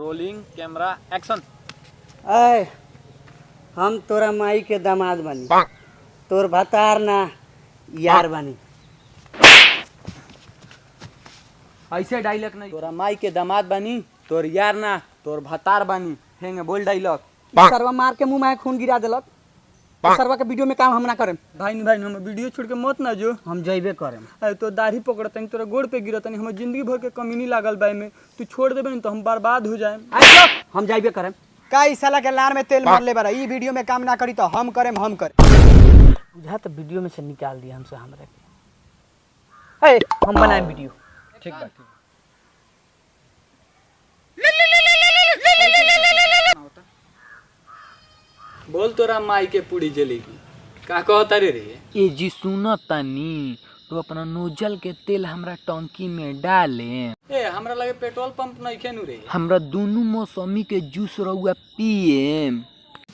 Rolling camera action. अय हम तोरा माई के दामाद बनी, तोर भतार ना यार बनी। ऐसे डायलॉग नहीं, तोरा माई के दामाद बनी, तोर यार ना तोर भतार बनी। हेंगे बोल डायलॉग। सरवा मार के मुंह में खून गिरा देलक। सरवा के वीडियो में काम हम ना करेम। भाई हम वीडियो छोड़ के मत ना जो, हम जइबे करेम। अरे तो दाढ़ी पकड़तनी, तोरा गोड़ पे गिरतनी, हमर जिंदगी भर के कमीनी लागल बाई में। तू छोड़ देबे न तो हम बर्बाद हो जाएम। हम जइबे करेम। का ई साला के लार में तेल मारले बारा, ई वीडियो में काम ना करी तो हम करेम। बुझा तो वीडियो में से निकाल दिया हमसे हमरा के। हम बनाएम वीडियो। ठीक बा, ठीक। बोल तोरा माई के पूरी जलेगी का कहता रे रे? ए जी सुन तनी, तो अपना नोजल के तेल हमरा टंकी में डाले। ए हमरा लगे पेट्रोल पंप नहीं खेनु रे। हमरा दोनों मौसमी के जूस रहुआ पिएम।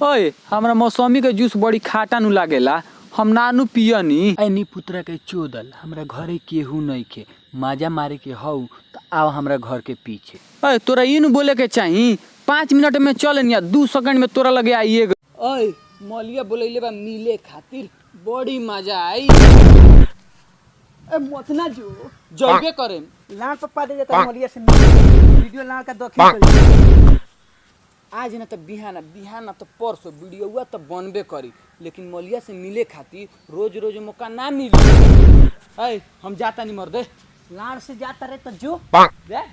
ओए हमरा मौसमी के जूस बड़ी खाटा नु लागेला, हम नानू पियनी। ऐनी पुत्रा के चोदल, हमरा घरे केहू नहीं के माजा मारे के हौ तो आओ हमरा घर के पीछे। ओए तोरा इन बोले के चाही 5 मिनट में चल या 2 सेकंड में तोरा लगे आइए। ओए मौलिया बोलैले बा मिले खातिर, बड़ी मजा आई। ए मत ना जो जइबे करेम। लान पप्पा दे देता मोलिया से वीडियो लान का दखी कर। आज ना तो बिहान तो परसों वीडियो हुआ तो बनबे करी, लेकिन मौलिया से मिले खातिर रोज रोज मौका ना मिली। ऐ हम जाता नहीं मर दे। लान से जाता रे तो जो जा।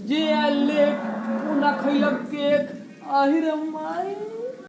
जे ले पुना खइलक केक, आहिरे माई।